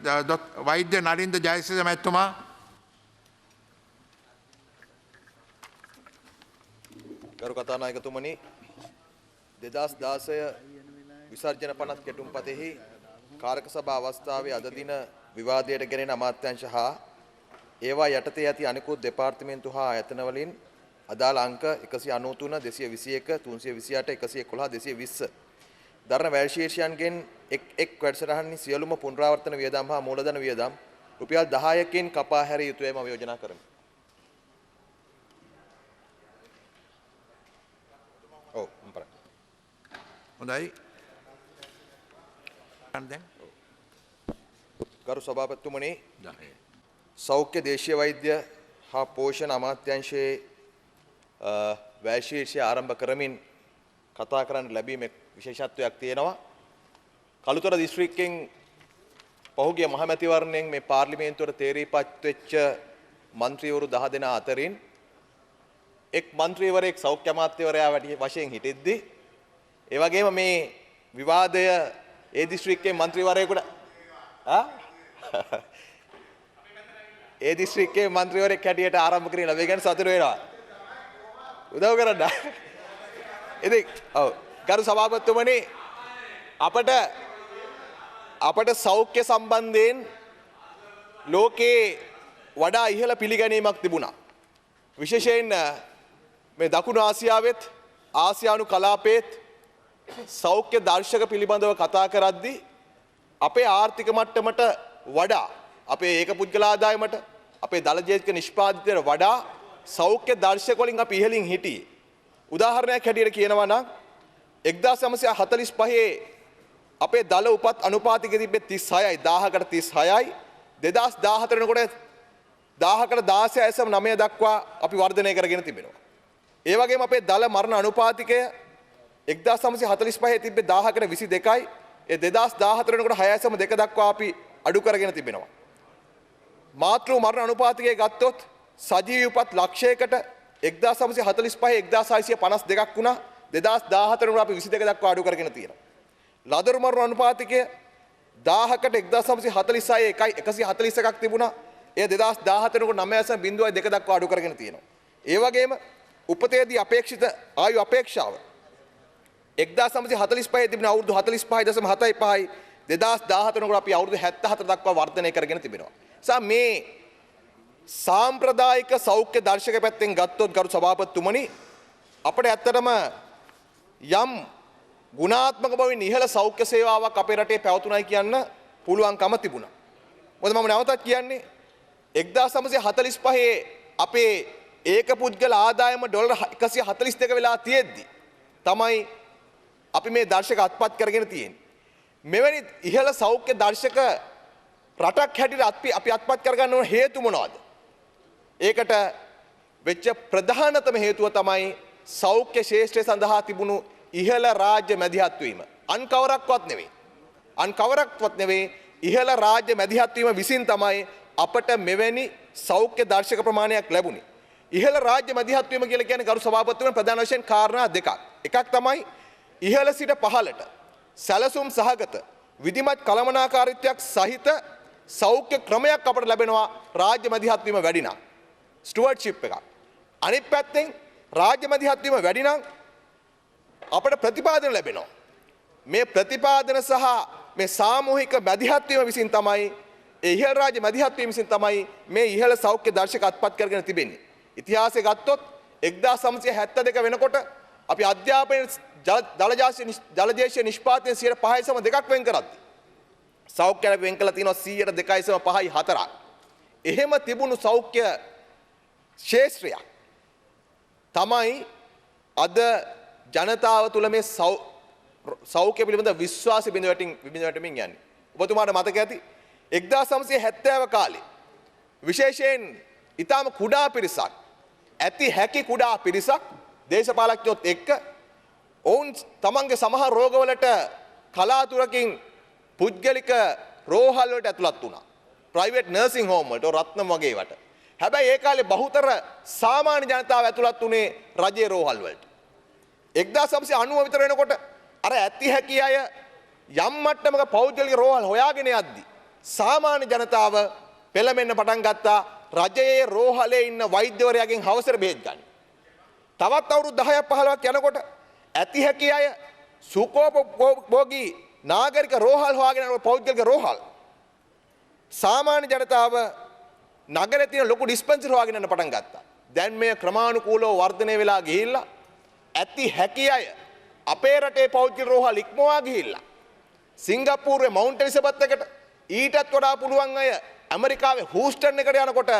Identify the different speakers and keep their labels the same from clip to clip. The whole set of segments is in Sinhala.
Speaker 1: වෛද්‍ය නරින්ද ජයසිංහ මැතිතුමා.
Speaker 2: ගරු කතානායකතුමනි 2016 විසර්ජන පනත් කෙටුම්පතෙහි කාරක සභා අවස්ථාවේ අද දින විවාදයට ගෙනෙන අමාත්‍යාංශ හා ඒවා යටතේ ඇති අනෙකුත් දෙපාර්තමේන්තු හා ආයතන වලින් අදාළ අංක 193 221 328 111 220 දරණ වැල් ශීර්ෂයන්ගෙන් එක් වැඩසටහනින් සියලුම පුනරාවර්තන වියදම් හා මූලධන වියදම් රුපියල් 10කින් කපා හැරිය යුතුයයි මම යෝජනා කරමි.
Speaker 1: හොඳයි.
Speaker 2: ගරු සභාපතිතුමනි සෞඛ්‍ය දේශීය වෛද්‍ය හා පෝෂණ අමාත්‍යාංශයේ වැල් ශීර්ෂය ආරම්භ කරමින් කතා කරන්න ලැබීමේ විශේෂත්වයක් තියෙනවා. කළුතර දිස්ත්‍රික්කෙන් පහුගිය මහමැතිවරණයෙන් මේ පාර්ලිමේන්තුවට තේරීපත් වෙච්ච മന്ത്രിවරු 10 දෙනා අතරින් එක් മന്ത്രിවරයෙක් සෞඛ්‍ය අමාත්‍යවරයා වශයෙන් හිටිද්දී ඒ වගේම මේ විවාදය ඒ දිස්ත්‍රික්කයේ മന്ത്രിවරයෙකුට ඒ දිස්ත්‍රික්කයේ മന്ത്രിවරයෙක් හැටියට ආරම්භ කරගෙන ලැබෙ ගැන සතුටු වෙනවා. උදව් කරන්න. ඉතින් ඔව් ගරු සභාපතිතුමනි අපට සෞඛ්‍ය සම්බන්ධයෙන් ලෝකේ වඩා ඉහළ පිළිගැනීමක් තිබුණා. විශේෂයෙන් මේ දකුණු ආසියාවෙත් ආසියානු කලාපයේත් සෞඛ්‍ය දර්ශක පිළිබඳව කතා කරද්දී අපේ ආර්ථික මට්ටමට වඩා අපේ ඒක පුද්ගල ආදායමට අපේ දලජේතික නිෂ්පාදිතයට වඩා සෞඛ්‍ය දර්ශක වලින් අපි ඉහළින් හිටියේ. උදාහරණයක් හැටියට කියනවා නම් 1945 අපේ දල උපත් අනුපාතික තිබ්බේ 36යි 1000කට 36යි 2014 වෙනකොට 1000කට 16.9 දක්වා අපි වර්ධනය කරගෙන තිබෙනවා. ඒ වගේම අපේ දල මරණ අනුපාතිකය 1945 තිබ්බේ 1000කට 22යි ඒ 2014 වෙනකොට 6.2 දක්වා අපි අඩු කරගෙන තිබෙනවා. මාතෘ මරණ අනුපාතිකය ගත්තොත් සජීවී උපත් ලක්ෂයකට 1945 1652ක් වුණා 2014 වෙනකොට අපි 22 දක්වා අඩු කරගෙන තියෙනවා. ලදරු මරණ අනුපාතිකය 1000කට 1946 141ක් තිබුණා. ඒ 2014 වෙනකොට 9.02 දක්වා අඩු කරගෙන තියෙනවා. ඒ වගේම උපතේදී අපේක්ෂිත ආයු අපේක්ෂාව 1945 තිබුණ අවුරුදු 45.75යි 2014 වෙනකොට අපි අවුරුදු 74 දක්වා වර්ධනය කරගෙන තිබෙනවා. මේ සාම්ප්‍රදායික සෞඛ්‍ය දර්ශක පැත්තෙන් ගත්තොත් ගරු සභාපතිතුමනි අපිට ඇත්තටම යම් ගුණාත්මක බවින් ඉහළ සෞඛ්‍ය සේවාවක් අපේ රටේ පැවතුණයි කියන්න පුළුවන්කම තිබුණා. මොකද මම නැවතත් කියන්නේ 1945 අපේ ඒක පුද්ගල ආදායම ඩොලර් 142 වෙලා තියෙද්දි තමයි අපි මේ දර්ශක අත්පත් කරගෙන තියෙන්නේ. මෙවැනි ඉහළ සෞඛ්‍ය දර්ශක රටක් හැටියට අපි අත්පත් කරගන්න ඕන හේතු මොනවද? ඒකට වෙච්ච ප්‍රධානතම හේතුව තමයි සෞඛ්‍ය ශාස්ත්‍රය සඳහා තිබුණු ඉහළ රාජ්‍ය මැදිහත් වීම. අන් කවරක්වත් නෙවෙයි ඉහළ රාජ්‍ය මැදිහත් වීම විසින් තමයි අපට මෙවැනි සෞඛ්‍ය දර්ශක ප්‍රමාණයක් ලැබුණේ. ඉහළ රාජ්‍ය මැදිහත් වීම කියලා කියන්නේ ගරු සභාපතිතුමනි ප්‍රධාන වශයෙන් කාරණා දෙකක්. එකක් තමයි ඉහළ සිට පහළට සැලසුම් සහගත විධිමත් කළමනාකාරීත්වයක් සහිත සෞඛ්‍ය ක්‍රමයක් අපට ලැබෙනවා රාජ්‍ය මැදිහත් වීම වැඩි නම්. ස්ටුවර්ඩ්ෂිප් එකක්. අනිත් පැත්තෙන් රාජ්‍ය මැදිහත් වීම වැඩි නම් අපට ප්‍රතිපාදන ලැබෙනවා. මේ ප්‍රතිපාදන සහ මේ සාමූහික මැදිහත් වීම විසින් තමයි ඉහළ රාජ්‍ය මැදිහත් වීම විසින් තමයි මේ ඉහළ සෞඛ්‍ය දර්ශක අත්පත් කරගෙන තිබෙන්නේ. ඉතිහාසය ගත්තොත් 1972 වෙනකොට අපි අධ්‍යාපනයේ ජලදේශීය නිෂ්පාදනය 5.2ක් වෙන් කරද්දී සෞඛ්‍යයට වෙන් කළා තියෙනවා 2.5යි 4ක්. එහෙම තිබුණු සෞඛ්‍ය ශාස්ත්‍රය තමයි අද ජනතාව තුළ මේ සෞඛ්‍ය පිළිබඳ විශ්වාසය බිඳවැටමින් යන්නේ. ඔබතුමාට මතක ඇති 1970 කාලේ විශේෂයෙන් ඊටම කුඩා පිරිසක් ඇති හැකි කුඩා පිරිසක් දේශපාලකයොත් එක්ක ඔවුන් තමන්ගේ සමහර රෝගවලට කලාතුරකින් පුද්ගලික රෝහල් වලට ඇතුළත් වුණා. ප්‍රයිවට් නර්සිං හෝම් වලට රත්නම් වගේ වට. හැබැයි ඒ කාලේ බහුතර සාමාන්‍ය ජනතාව ඇතුළත් වුණේ රජයේ රෝහල් වලට. 1990 විතර වෙනකොට අර ඇති හැකි අය යම් මට්ටමක පෞද්ගලික රෝහල් හොයාගෙන යද්දී සාමාන්‍ය ජනතාව පෙළඹෙන්න පටන් ගත්තා රජයේ රෝහලේ ඉන්න වෛද්‍යවරයාගෙන් හවසට බෙහෙත් ගන්න. තවත් අවුරුදු 10ක් 15ක් යනකොට ඇති හැකි අය සුඛෝපභෝගී නාගරික රෝහල් හොයාගෙන යන පෞද්ගලික රෝහල් සාමාන්‍ය ජනතාව නගරේ තියෙන ලොකු ඩිස්පෙන්සරි හොයාගෙන යන පටන් ගත්තා. දැන් මේ ක්‍රමානුකූලව වර්ධනය වෙලා ගිහිල්ලා ඇති හැකි අය අපේ රටේ පෞද්ගලික රෝහල් ඉක්මවා ගිහිල්ලා සිංගප්පූරුවේ මවුන්ට් එලිසබත් එකට ඊටත් වඩා පුළුවන් අය ඇමරිකාවේ හූස්ටන් එකට යනකොට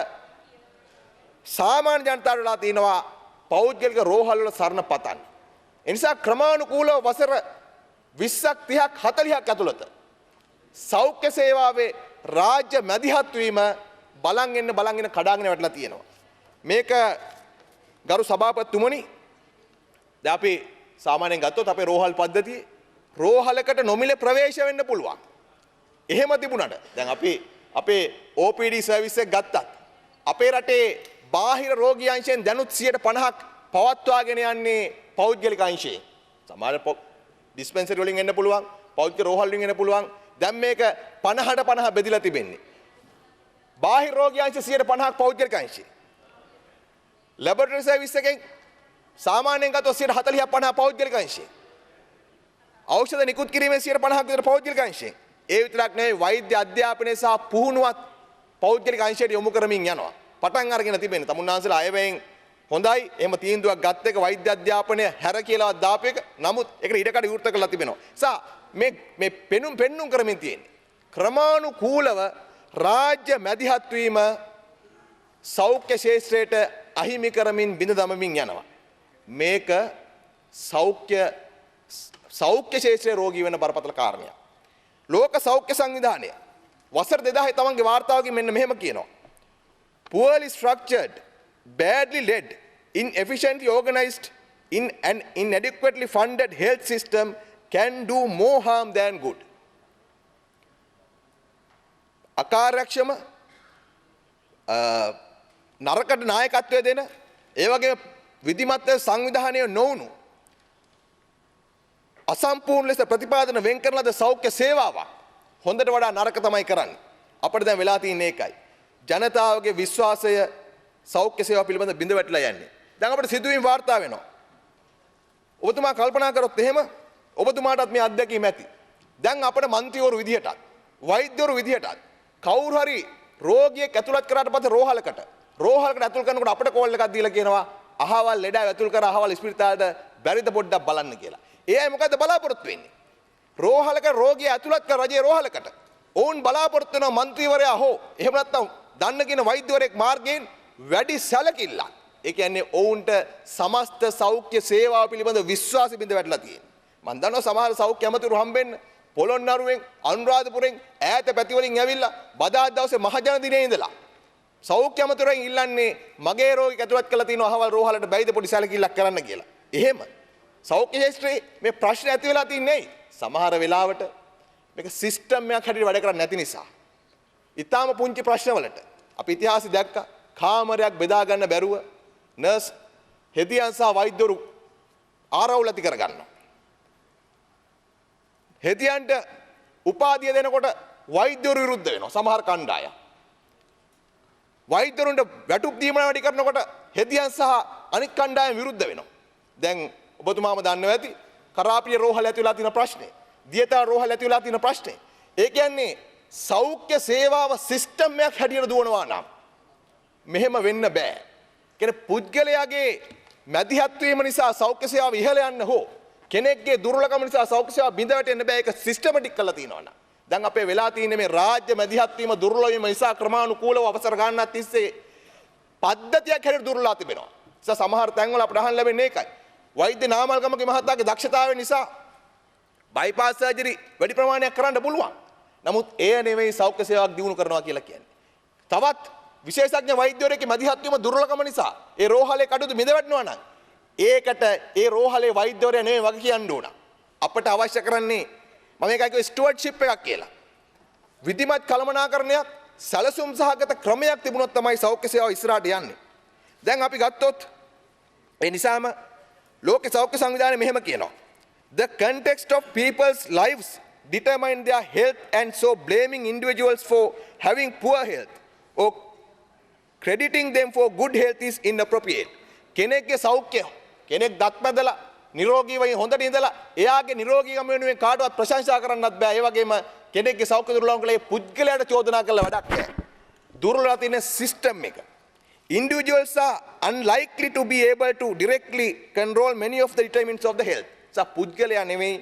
Speaker 2: සාමාන්‍ය ජනතාවට වෙලා තිනවා පෞද්ගලික රෝහල් වල සරණ පතන්න. ඒ නිසා ක්‍රමානුකූලව වසර 20ක් 30ක් 40ක් ඇතුළත සෞඛ්‍ය සේවාවේ රාජ්‍ය මැදිහත් වීම බලන් එන්න කඩාගෙන වැටලා තියෙනවා. මේක ගරු සභාපතිතුමනි දැන් අපි සාමාන්‍යයෙන් ගත්තොත් අපේ රෝහල් පද්ධතියේ රෝහලකට නොමිලේ ප්‍රවේශ වෙන්න පුළුවන්. එහෙම තිබුණාට දැන් අපි අපේ OPD සර්විස් එක ගත්තත් අපේ රටේ බාහිර රෝගී අංශයෙන් දැනුත් 50%ක් පවත්වාගෙන යන්නේ පෞද්ගලික අංශයෙන්. සමහර ඩිස්පෙන්සරි වලින් එන්න පුළුවන්, පෞද්ගලික රෝහල් වලින් එන්න පුළුවන්. දැන් මේක 50ට 50 බෙදලා තිබෙන්නේ. බාහිර රෝගී අංශ 50%ක් පෞද්ගලික අංශය. ලැබොරටරි සර්විස් එකෙන් සාමාන්‍යයෙන් ගත්තොත් 40ක් 50 පෞද්ගලික අංශය. ඖෂධ නිකුත් කිරීමේ 50%ක් විතර පෞද්ගලික අංශයෙන්. ඒ විතරක් නෙවෙයි වෛද්‍ය අධ්‍යාපනය සහ පුහුණුවත් පෞද්ගලික අංශයට යොමු කරමින් යනවා. පටන් අරගෙන තිබෙන්නේ. තමුන්නාන්සලා අයවැයෙන් හොඳයි. එහෙම තීන්දුවක් ගත්ත එක වෛද්‍ය අධ්‍යාපනය හැර කියලාවත් දාපු එක. නමුත් ඒකට ඉඩකඩ විවෘත කරලා තිබෙනවා. මේ පෙන්눔 කරමින් තියෙන්නේ. ක්‍රමානුකූලව රාජ්‍ය මැදිහත් වීම සෞඛ්‍ය ශාස්ත්‍රයට අහිමි කරමින් බිඳ දමමින් යනවා. මේක සෞඛ්‍ය ශාස්ත්‍රයේ රෝගී වෙන බරපතල කාරණයක්. ලෝක සෞඛ්‍ය සංවිධානය වසර 2000 තමන්ගේ වාර්තාවකින් මෙන්න මෙහෙම කියනවා. Poorly structured, badly led, inefficiently organized, inadequately funded health system can do more harm than good. අකාර්යක්ෂම නරකට නායකත්වය දෙන ඒ වගේම විධිමත් සංවිධානය නොවුණු අසම්පූර්ණ ලෙස ප්‍රතිපාදන වෙන් කරන ලද සෞඛ්‍ය සේවාවක් හොඳට වඩා නරක තමයි කරන්නේ. අපිට දැන් වෙලා තියෙන්නේ ඒකයි. ජනතාවගේ විශ්වාසය සෞඛ්‍ය සේවා පිළිබඳ බිඳ වැටලා යන්නේ. දැන් අපිට සිදුවීම් වාර්තා වෙනවා. ඔබතුමා කල්පනා කරොත් එහෙම ඔබතුමාටත් මේ අත්දැකීම ඇති. දැන් අපිට മന്ത്രിවරු විදිහටත් වෛද්‍යවරු විදිහටත් කවුරු හරි රෝගියෙක් ඇතුළත් කරාට පස්සේ රෝහලකට ඇතුල් කරනකොට අපිට කෝල් එකක් දීලා කියනවා අහවල් ලෙඩ ඇතුල් කර අහවල් ස්පිරිතාලයට බැරිද පොඩ්ඩක් බලන්න කියලා. ඒ අය මොකද බලාපොරොත්තු වෙන්නේ? රෝහලක රෝගිය ඇතුළත් කර රජයේ රෝහලකට. ඔවුන් බලාපොරොත්තු වෙනවා മന്ത്രിවරයා හෝ එහෙම නැත්නම් දන්න කියන වෛද්‍යවරයෙක් මාර්ගයෙන් වැඩි සැලකිල්ලක්. ඒ කියන්නේ ඔවුන්ට සමස්ත සෞඛ්‍ය සේවාව පිළිබඳ විශ්වාසය බිඳ වැටලා තියෙනවා. මම දන්නවා සමහර සෞඛ්‍ය අමාත්‍යවරු හම්බෙන්න පොළොන්නරුවෙන් අනුරාධපුරෙන් ඈත පැතිවලින් ඇවිල්ලා බදාදා දවසේ මහජන දිනේ ඉඳලා සෞඛ්‍ය අමාත්‍යවරුන් ඉල්ලන්නේ මගේ රෝගියෙක් ඇතුළත් කරලා තියෙනවා අහවල් රෝහලට බැයිද පොඩි සැලකිල්ලක් කරන්න කියලා. එහෙම සෞඛ්‍ය ශාස්ත්‍රයේ මේ ප්‍රශ්න ඇති වෙලා තින්නේ සමහර වෙලාවට මේක සිස්ටම් එකක් හැටියට වැඩ කරන්නේ නැති නිසා. ඊටාම පුංචි ප්‍රශ්නවලට අපි ඉතිහාසෙ දැක්කා කාමරයක් බෙදා ගන්න බැරුව නර්ස් හෙදියන් සහ වෛද්‍යවරු ආරවුල් ඇති කර ගන්නවා. හෙදියන්ට උපාධිය දෙනකොට වෛද්‍යවරු විරුද්ධ වෙනවා සමහර කණ්ඩායම්. වෛද්‍යවරුන්ට වැටුප් දීමන වැඩි කරනකොට හෙදියන් සහ අනිත් කණ්ඩායම් විරුද්ධ වෙනවා. දැන් ඔබතුමාම දන්නවා ඇති කරාපිය රෝහල ඇති වෙලා තියෙන ප්‍රශ්නේ. දියතා රෝහල ඇති වෙලා තියෙන ප්‍රශ්නේ. ඒ කියන්නේ සෞඛ්‍ය සේවාව සිස්ටම් එකක් හැටියට දුවනවා නම් මෙහෙම වෙන්න බෑ. කියන්නේ පුද්ගලයාගේ මැදිහත් වීම නිසා සෞඛ්‍ය සේවාව ඉහළ යන්න හෝ කෙනෙක්ගේ දුර්වලකම නිසා සෞඛ්‍ය සේවාව බිඳ වැටෙන්න බෑ. ඒක සිස්ටමැටික් කරලා තියෙනවා නම්. දැන් අපේ වෙලා තියෙන්නේ මේ රාජ්‍ය මැදිහත් වීම දුර්වල වීම නිසා ක්‍රමානුකූලව අවසර ගන්නත් තිස්සේ පද්ධතියක් හැටියට දුර්වලලා තිබෙනවා. සමහර තැන්වල අපිට අහන්න ලැබෙන්නේ ඒකයි. වෛද්‍ය නාමල්ගමගේ මහතාගේ දක්ෂතාවය නිසා බයිපාස් සර්ජරි වැඩි ප්‍රමාණයක් කරන්න පුළුවන්. නමුත් එය නෙවෙයි සෞඛ්‍ය සේවාවක් දියුණු කරනවා කියලා කියන්නේ. තවත් විශේෂඥ වෛද්‍යවරයෙක්ගේ මැදිහත් වීම දුර්වලකම නිසා ඒ රෝහලේ කටයුතු බිඳ වැටෙනවා නම් ඒකට ඒ රෝහලේ වෛද්‍යවරයා නෙවෙයි වගේ කියන්න ඕන. අපට අවශ්‍ය කරන්නේ මම ඒකයි කිව්වේ ස්ටුවර්ඩ්ෂිප් එකක් කියලා. විධිමත් කළමනාකරණයක් සැලසුම් සහගත ක්‍රමයක් තිබුණොත් තමයි සෞඛ්‍ය සේවාව ඉස්සරහට යන්නේ. දැන් අපි ගත්තොත් ඒ නිසාම ලෝක සෞඛ්‍ය සංවිධානය මෙහෙම කියනවා. The context of people's lives determine their health and so blaming individuals for having poor health or crediting them for good health is inappropriate. කෙනෙක්ගේ සෞඛ්‍යය කෙනෙක් දත් මැදලා නිරෝගීව හොඳට ඉඳලා එයාගේ නිරෝගීකම වෙනුවෙන් කාටවත් ප්‍රශංසා කරන්නත් බෑ. ඒ වගේම කෙනෙක්ගේ සෞඛ්‍ය දුර්වලකම් කළේ පුද්ගලයාට චෝදනා කළ වැඩක් නෑ. දුර්වලලා තියෙන සිස්ටම් එක. Individuals are unlikely to be able to directly control many of the determinants of the health. පුද්ගලයා නෙමෙයි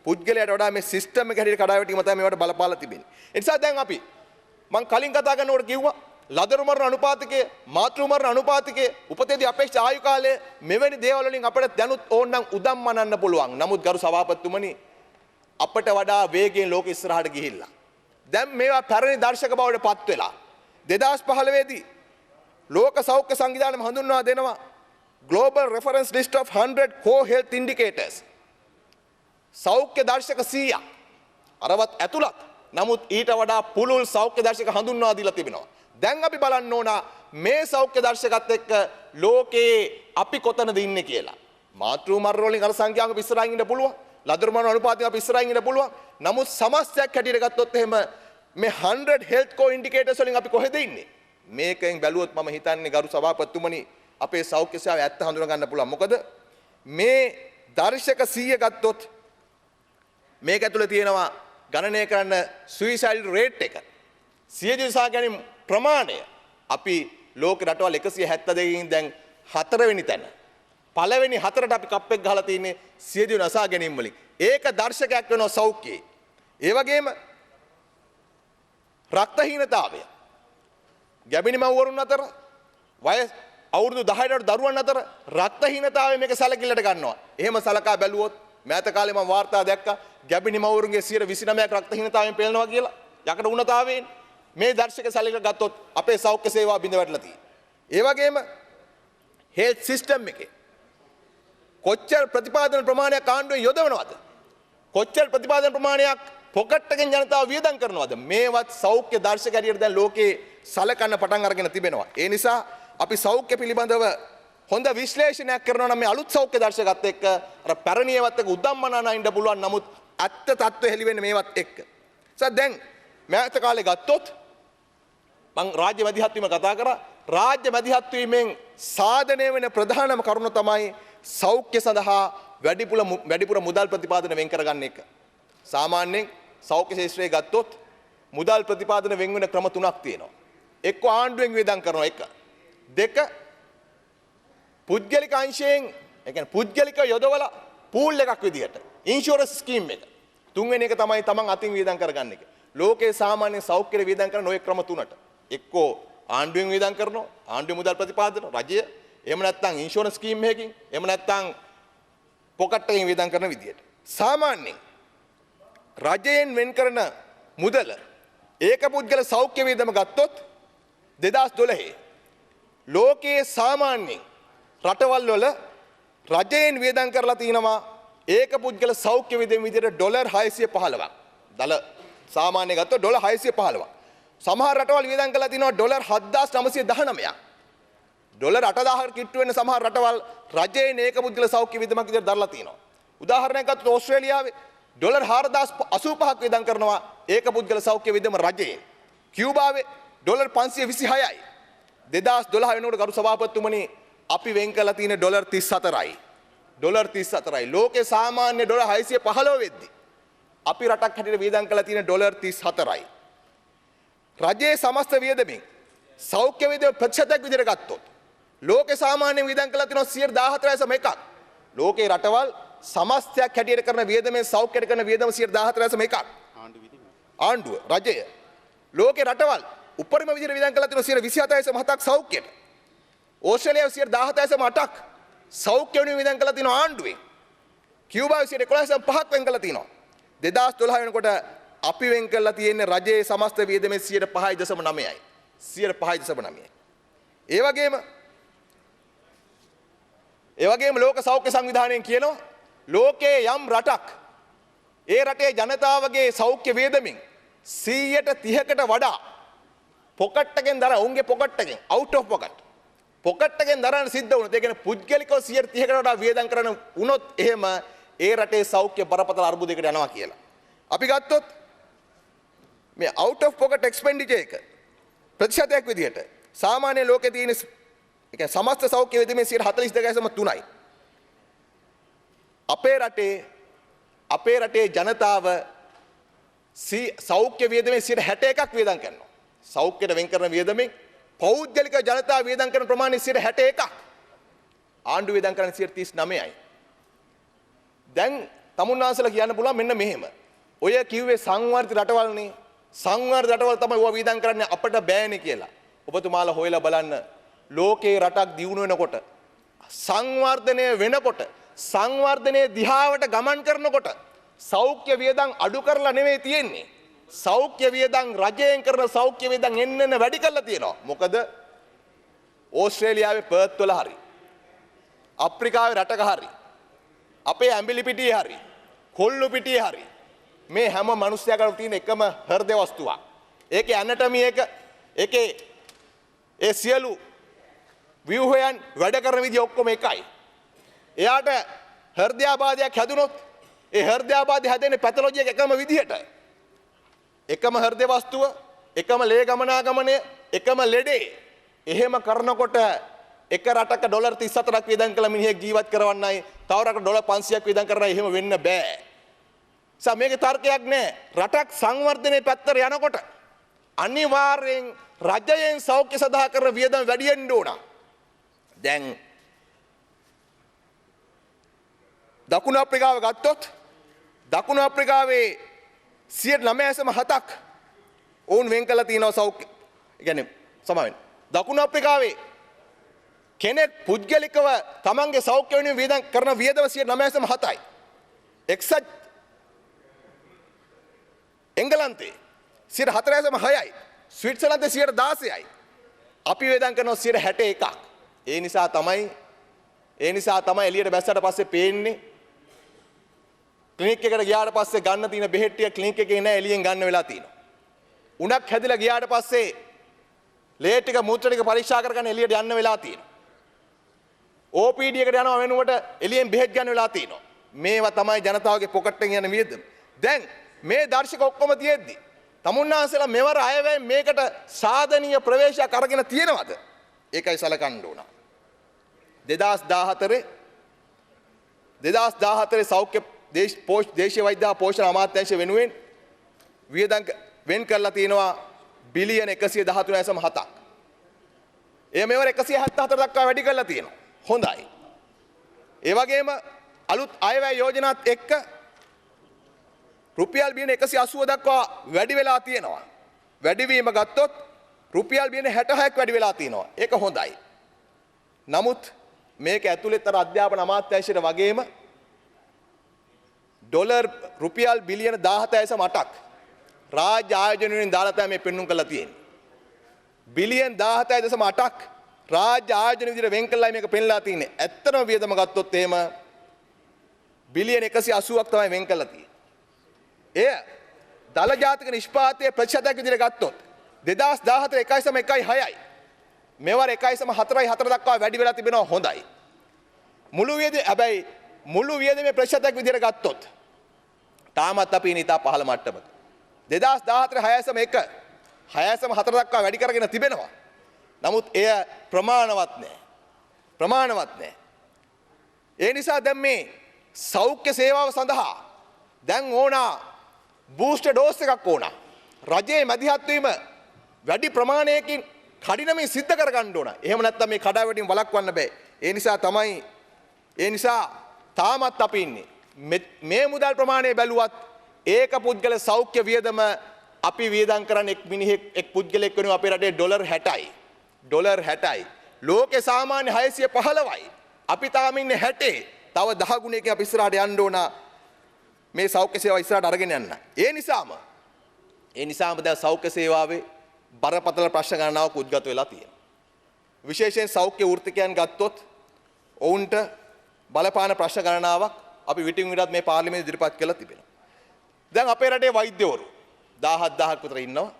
Speaker 2: පුද්ගලයාට වඩා මේ සිස්ටම් එක හැටියට කඩාවැටීම තමයි මේවට බලපාලා තිබෙන්නේ. ඒ නිසා දැන් අපි මම කලින් කතා කරනකොට කිව්වා ලදරු මරණ අනුපාතකයේ මාතෘ මරණ අනුපාතකයේ උපතේදී අපේක්ෂිත ආයු කාලය මෙවැනි දේවල් වලින් අපිට දැනුත් ඕනනම් උදම් මනන්න පුළුවන්. නමුත් ගරු සභාපතිතුමනි අපට වඩා වේගයෙන් ලෝක ඉස්සරහට ගිහිල්ලා. දැන් මේවා පැරණි දර්ශක බවට පත් වෙලා 2015 දී ලෝක සෞඛ්‍ය සංවිධානය හඳුන්වා දෙනවා Global Reference List of 100 Core Health Indicators. සෞඛ්‍ය දර්ශක 100ක් අරවත් ඇතුළත්. නමුත් ඊට වඩා පුළුල් සෞඛ්‍ය දර්ශක හඳුන්වා දීලා තිබෙනවා. දැන් අපි බලන්න ඕන මේ සෞඛ්‍ය දර්ශකත් එක්ක ලෝකයේ අපි කොතනද ඉන්නේ කියලා. මාතෘ මරණ වලින් අර සංඛ්‍යාවක ඉස්සරහින් ඉන්න පුළුවන්. ලදරු මරණ අනුපාතයෙන් අපි ඉස්සරහින් ඉන්න පුළුවන්. නමුත් සමස්තයක් හැටියට ගත්තොත් එහෙම මේ 100 health core indicators වලින් අපි කොහෙද ඉන්නේ? මේකෙන් බැලුවොත් මම හිතන්නේ ගරු සභාපතිතුමනි අපේ සෞඛ්‍ය සේවාව ඇත්ත හඳුනා ගන්න පුළුවන්. මොකද මේ දර්ශක 100 ගත්තොත් මේක ඇතුලේ තියෙනවා ගණනය කරන්න suicide rate එක. සියදිවි විසා ගැනීම ප්‍රමාණය අපි ලෝක රටවල් 172කින් දැන් 4 වෙනි තැන. පළවෙනි 4ට අපි කප් එක ගහලා තින්නේ සියදිවි නසා ගැනීම වලින්. ඒක දර්ශකයක් වෙනවා සෞඛ්‍යයේ. ඒ වගේම රක්තහීනතාවය. ගැබිණි මව්වරුන් අතර වයස අවුරුදු 10ට දරුවන් අතර රක්තහීනතාවය මේක සැලකිල්ලට ගන්නවා. එහෙම සලකා බැලුවොත් මෑත කාලේ මම වාර්තා දැක්කා ගැබිණි මව්වරුන්ගේ 29%ක් රක්තහීනතාවයෙන් පෙළෙනවා කියලා. යකඩ උණතාවයෙන් මේ දර්ශක සැලකිල්ල ගත්තොත් අපේ සෞඛ්‍ය සේවා බිඳ වැටලා තියෙනවා. ඒ වගේම හෙල්ත් සිස්ටම් එකේ කොච්චර ප්‍රතිපාදන ප්‍රමාණයක් ආණ්ඩුවෙන් යොදවනවද? කොච්චර ප්‍රතිපාදන ප්‍රමාණයක් පොකට් එකෙන් ජනතාව වියදම් කරනවද? මේවත් සෞඛ්‍ය දර්ශක හැටියට දැන් ලෝකේ සලකන්න පටන් අරගෙන තිබෙනවා. ඒ නිසා අපි සෞඛ්‍ය පිළිබඳව හොඳ විශ්ලේෂණයක් කරනවා නම් මේ අලුත් සෞඛ්‍ය දර්ශකත් එක්ක අර පැරණියවත් එක්ක උදම්මනනා ඉන්න පුළුවන්. නමුත් ඇත්ත තත්ත්වය හෙළි වෙන්නේ මේවත් එක්ක. දැන් මෑත කාලේ ගත්තොත් මං රාජ්‍ය මැදිහත් වීම කතා කරා. රාජ්‍ය මැදිහත් වීමෙන් සාධනය වෙන ප්‍රධානම කරුණ තමයි සෞඛ්‍ය සඳහා වැඩිපුර මුදල් ප්‍රතිපාදන වෙන් කරගන්න එක. සාමාන්‍යයෙන් සෞඛ්‍ය ශාස්ත්‍රයේ ගත්තොත් මුදල් ප්‍රතිපාදන වෙන් වෙන ක්‍රම තුනක් තියෙනවා. එක්ක ආණ්ඩුවෙන් වියදම් කරනවා එක. දෙක පුද්ගලික අංශයෙන් ඒ කියන්නේ පුද්ගලික යොදවලා පූල් එකක් විදියට ඉන්ෂුරන්ස් ස්කීම් එක. තුන්වෙනි එක තමයි තමන් අතින් වියදම් කරගන්න එක. ලෝකේ සාමාන්‍ය සෞඛ්‍ය වියදම් කරන ඔය ක්‍රම තුනට. එක්කෝ ආණ්ඩුවෙන් වියදම් කරනවා ආණ්ඩුවේ මුදල් ප්‍රතිපාදන රජය. එහෙම නැත්නම් ඉන්ෂුරන්ස් ස්කීම් එකකින්. එහෙම නැත්නම් පොකට් එකකින් වියදම් කරන විදියට. සාමාන්‍යයෙන් රජයෙන් වෙන් කරන මුදල ඒක පුද්ගල සෞඛ්‍ය වියදම ගත්තොත් 2012 ලෝකයේ සාමාන්‍යයෙන් රටවල් වල රජයෙන් වියදම් කරලා තිනවා ඒක පුද්ගල සෞඛ්‍ය වියදම විදිහට ඩොලර් 615ක්. දල සාමාන්‍ය ගත්තොත් ඩොලර් 615ක්. සමහර රටවල් වියදම් කරලා තිනවා ඩොලර් 7919ක්. ඩොලර් 8000කට කිට්ටු වෙන සමහර රටවල් රජයෙන් ඒක පුද්ගල සෞඛ්‍ය වියදමක් විදිහට දරලා තිනවා. උදාහරණයක් ගත්තොත් ඕස්ට්‍රේලියාවේ ඩොලර් 4085ක් වියදම් කරනවා ඒක පුද්ගල සෞඛ්‍ය වියදම රජයෙන්. කියුබාවේ ඩොලර් 526යි. 2012 වෙනකොට ගරු සභාපතිතුමනි අපි වෙන් කරලා තියෙන ඩොලර් 34යි. ඩොලර් 34යි. ලෝකේ සාමාන්‍ය ඩොලර් 615 වෙද්දි අපි රටක් හැටියට වියදම් කරලා තියෙන ඩොලර් 34යි. රජයේ සමස්ත වියදමින් සෞඛ්‍ය වියදම ප්‍රතිශතයක් විදිහට ගත්තොත් ලෝකේ සාමාන්‍ය වියදම් කරලා තියෙනවා 14.1ක්. ලෝකේ රටවල් සමස්තයක් හැටියට කරන වියදමෙන් සෞඛ්‍යයට කරන වියදම 14.1ක්. ආණ්ඩුව රජය ලෝකේ රටවල් උපරිම විදිහට වියදම් කරලා තියෙනවා 27.7ක් සෞඛ්‍යයට. ඕස්ට්‍රේලියාව 17.8ක් සෞඛ්‍ය වෙනුවෙන් වියදම් කරලා තියෙනවා ආණ්ඩුවෙන්. කියුබාව 11.5ක් වෙන් කරලා තියෙනවා. 2012 වෙනකොට අපි වෙන් කරලා තියෙන්නේ රජයේ සමස්ත වියදමේ 5.9යි. 5.9යි. ඒ වගේම ලෝක සෞඛ්‍ය සංවිධානයෙන් කියනවා ලෝකයේ යම් රටක් ඒ රටේ ජනතාවගේ සෞඛ්‍ය වියදමින් 130කට වඩා පොකට් එකෙන් දරන උන්ගේ පොකට් එකෙන් out of පොකට් එකෙන් දරන්න සිද්ධ වුණොත් ඒ කියන්නේ පුද්ගලිකව 130කට වඩා වියදම් කරන වුණොත් එහෙම ඒ රටේ සෞඛ්‍ය බරපතල අර්බුදයකට යනවා කියලා. අපි ගත්තොත් මේ out of pocket expenditure එක ප්‍රතිශතයක් විදිහට සාමාන්‍ය ලෝකේ තියෙන ඒ කියන්නේ සමස්ත සෞඛ්‍ය වියදමේ 42.3යි. අපේ රටේ ජනතාව සෞඛ්‍ය වියදමේ 61ක් වියදම් කරනවා. සෞඛ්‍යයට වෙන් කරන වියදමෙන් පෞද්ගලික ජනතාව වියදම් කරන ප්‍රමාණය 61ක්. ආණ්ඩුව වියදම් කරන්නේ 39යි. දැන් තමුන්නාන්සලා කියන්න පුළුවන් මෙන්න මෙහෙම. ඔය කිව්වේ සංවර්ධිත රටවල්නේ. සංවර්ධිත රටවල් තමයි ඔය වියදම් කරන්නේ අපිට බෑනේ කියලා. ඔබතුමාලා හොයලා බලන්න ලෝකේ රටක් දියුණු වෙනකොට සංවර්ධනය වෙනකොට සංවර්ධනයේ දිහාවට ගමන් කරනකොට සෞඛ්‍ය වියදම් අඩු කරලා නෙවෙයි තියෙන්නේ. සෞඛ්‍ය වියදම් රජයෙන් කරන සෞඛ්‍ය වියදම් එන්න වැඩි කරලා තියෙනවා. මොකද ඕස්ට්‍රේලියාවේ පර්ත් වල හරි අප්‍රිකාවේ රටක හරි අපේ ඇඹිලි පිටියේ හරි කොල්ලු පිටියේ හරි මේ හැම මිනිස්සයාටම තියෙන එකම හෘද වස්තුවක්. ඒකේ ඇනටමි එක ඒකේ ඒ සියලු ව්‍යුහයන් වැඩ කරන විදිය ඔක්කොම එකයි. එයාට හෘදයාබාධයක් හැදුනොත් ඒ හෘදයාබාධය හැදෙන්නේ පැතොලොජි එක එකම විදිහට. එකම හෘද වස්තුව, එකම ලේ ගමනාගමනය, එකම ලෙඩේ. එහෙම කරනකොට එක රටක ඩොලර් 34ක් වියදම් කළ මිනිහෙක් ජීවත් කරවන්නයි තව රටක ඩොලර් 500ක් වියදම් කරන්නයි එහෙම වෙන්න බෑ. මේකේ තර්කයක් නෑ. රටක් සංවර්ධනයේ පැත්තට යනකොට අනිවාර්යෙන් රජයෙන් සෞඛ්‍ය සඳහා කරන වියදම් වැඩි වෙන්න ඕන. දැන් දකුණු අප්‍රිකාව ගත්තොත් දකුණු අප්‍රිකාවේ 9.7ක් ඔවුන් වෙන් කළා තියෙනවා සෞඛ්‍ය. ඒ කියන්නේ සමාවෙන්න. දකුණු අප්‍රිකාවේ කෙනෙක් පුද්ගලිකව තමන්ගේ සෞඛ්‍ය වෙනුවෙන් වියදම් කරන වියදම 9.7යි. එක්සත් එංගලන්තේ 4.6යි. ස්විට්සර්ලන්තේ 16යි. අපි වියදම් කරනවා 61ක්. ඒ නිසා තමයි එළියට බැස්සට පස්සේ පේන්නේ ක්ලිනික් එකට ගියාට පස්සේ ගන්න තියෙන බෙහෙත් ටික ක්ලිනික් එකේ නෑ එළියෙන් ගන්න වෙලා තියෙනවා. උණක් හැදිලා ගියාට පස්සේ ලේ ටික මූත්‍රා ටික පරීක්ෂා කරගෙන එළියට යන්න වෙලා තියෙනවා. OPD එකට යනවා වෙනුවට එළියෙන් බෙහෙත් ගන්න වෙලා තියෙනවා. මේවා තමයි ජනතාවගේ පොකට් එකෙන් යන වියදම. දැන් මේ දර්ශක ඔක්කොම තියෙද්දි තමුන්නාන්සලා මෙවර අයවැයෙන් මේකට සාධනීය ප්‍රවේශයක් අරගෙන තියෙනවද? ඒකයි සලකන්න ඕන. 2014 සෞඛ්‍ය දේශීය වෛද්‍ය පෝෂණ අමාත්‍යාංශ වෙනුවෙන් වියදම් වෙන් කරලා තියෙනවා බිලියන 113.7ක්. එය මෙවර 174 දක්වා වැඩි කරලා තියෙනවා. හොඳයි. ඒ වගේම අලුත් අයවැය යෝජනාත් එක්ක රුපියල් බිලියන 180 දක්වා වැඩි වෙලා තියෙනවා. වැඩිවීම ගත්තොත් රුපියල් බිලියන 66ක් වැඩි වෙලා තියෙනවා. ඒක හොඳයි. නමුත් මේක ඇතුළේ තර අධ්‍යාපන අමාත්‍යාංශයට වගේම ඩොලර් රුපියල් බිලියන 17.8ක් රාජ්‍ය ආයෝජන වලින් දාලා තමයි මේ පෙන්눔 කරලා තියෙන්නේ. බිලියන 17.8ක් රාජ්‍ය ආයෝජන විදිහට වෙන් කළා මේක පෙන්ලා තියෙන්නේ. ඇත්තම වියදම ගත්තොත් එහෙම බිලියන 180ක් තමයි වෙන් කළා තියෙන්නේ. එය දල ජාතික නිෂ්පාදනයේ ප්‍රතිශතයක් විදිහට ගත්තොත් 2014 1.16යි. මෙවර 1.44 දක්වා වැඩි වෙලා තිබෙනවා හොඳයි. මුළු වියදමේ ප්‍රතිශතයක් විදිහට ගත්තොත් තාමත් අපි ඉන්නේ ඉතා පහළ මට්ටමක. 2014 6.4 දක්වා වැඩි කරගෙන තිබෙනවා. නමුත් එය ප්‍රමාණවත් නැහැ. ඒ නිසා දැන් මේ සෞඛ්‍ය සේවාව සඳහා දැන් ඕන බූස්ටර් ඩෝස් එකක් ඕන. රජයේ මැදිහත් වීම වැඩි ප්‍රමාණයකින් කඩිනමින් සිද්ධ කර ගන්න ඕන. එහෙම නැත්නම් මේ කඩාවැටීම් වළක්වන්න බෑ. ඒ නිසා තාමත් අපි ඉන්නේ මේ මුදල් ප්‍රමාණය බැලුවත් ඒක පුද්ගල සෞඛ්‍ය වියදම අපි වියදම් කරන එක් පුද්ගලෙක් වෙනුවෙන් අපේ රටේ ඩොලර් 60යි. ලෝකේ සාමාන්‍ය 615යි. අපි තාම ඉන්නේ 60. තව 10 ගුණයකින් අපි ඉස්සරහට යන්න ඕන මේ සෞඛ්‍ය සේවාව ඉස්සරහට අරගෙන යන්න. ඒ නිසාම දැන් සෞඛ්‍ය සේවාවේ බරපතල ප්‍රශ්න ගණනාවක් උද්ගත වෙලා තියෙනවා. විශේෂයෙන් සෞඛ්‍ය වෘත්තිකයන් ගත්තොත් ඔවුන්ට බලපාන ප්‍රශ්න ගණනාවක් අපි විටින් විටත් මේ පාර්ලිමේන්තුවේ ඉදිරිපත් කළා තිබෙනවා. දැන් අපේ රටේ වෛද්‍යවරු 17000ක් විතර ඉන්නවා.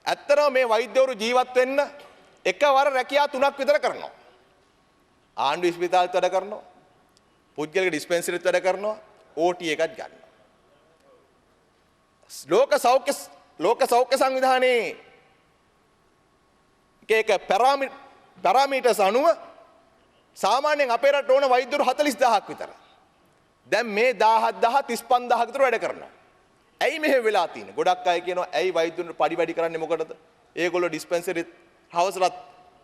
Speaker 2: ඇත්තටම මේ වෛද්‍යවරු ජීවත් වෙන්න එකවර රැකියා 3ක් විතර කරනවා. ආණ්ඩු ස්පිතාලෙත් වැඩ කරනවා. පුද්ගලික ඩිස්පෙන්සරිත් වැඩ කරනවා. OT එකත් ගන්නවා. ලෝක සෞඛ්‍ය සංවිධානයේ එක පැරාමීටර්ස් අනුව සාමාන්‍යයෙන් අපේ රට ඕන වෛද්‍යවරු 40000ක් විතර. දැන් මේ 17000 35000 විතර වැඩ කරනවා. ඇයි මෙහෙම වෙලා තියෙන්නේ? ගොඩක් අය කියනවා ඇයි වෛද්‍යවරුන්ට පඩි වැඩි කරන්නේ මොකටද? ඒගොල්ලෝ ඩිස්පෙන්සරි හවසලත්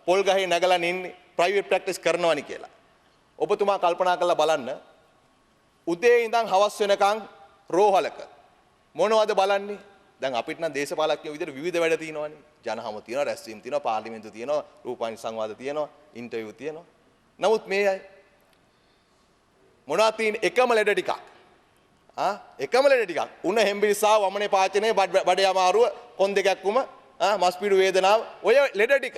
Speaker 2: පොල් ගහේ නැගලා ඉන්නේ ප්‍රයිවට් ප්‍රැක්ටිස් කරනවානි කියලා. ඔබතුමා කල්පනා කරලා බලන්න. උදේ ඉඳන් හවස වෙනකන් රෝහලක මොනවද බලන්නේ? දැන් අපිට නම් දේශපාලකයෝ විදිහට විවිධ වැඩ තියෙනවානේ. ජනහම තියෙනවා, රැස්වීම් තියෙනවා, පාර්ලිමේන්තු තියෙනවා, රූපවාහිනී සංවාද තියෙනවා, ඉන්ටර්විව් තියෙනවා. නමුත් මේ අය මොනවද තියෙන්නේ? එකම ලෙඩ ටිකක්. එකම ලෙඩ ටිකක්. උණ හෙම්බිරිස්සාව, වමනේ පාචනය, බඩේ අමාරුව, කොන් දෙකක් උම, මස්පිඩු වේදනාව, ඔය ලෙඩ ටික.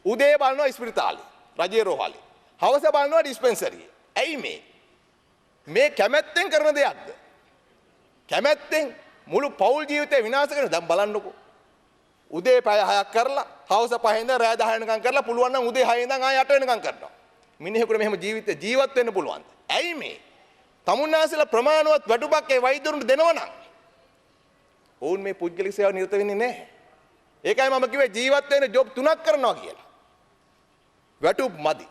Speaker 2: උදේ බලනවා ඉස්පිරිතාලේ, රජයේ රෝහලේ. හවස බලනවා ඩිස්පෙන්සරියේ. ඇයි මේ? මේ කැමැත්තෙන් කරන දෙයක්ද? කැමැත්තෙන් මුළු පෞල් ජීවිතේ විනාශ කරන. දැන් බලන්නකෝ. උදේ පැය 6ක් කරලා, හවස 5 ඉඳන් රෑ 10 වෙනකම් කරලා, පුළුවන් නම් උදේ 6 ඉඳන් ආය 8 වෙනකම් කරනවා. මිනිහෙකුට මෙහෙම ජීවත් වෙන්න පුළුවන්ද? ඇයි මේ? තමුන්නාසලා ප්‍රමාණවත් වැටුපක් ඒ වෛද්‍යවරුන්ට දෙනවනම් ඔවුන් මේ පුද්ගලික සේවාව නිරත වෙන්නේ නැහැ. ඒකයි මම කිව්වේ ජීවත් වෙන්න ජොබ් 3ක් කරනවා කියලා. වැටුප් මදි.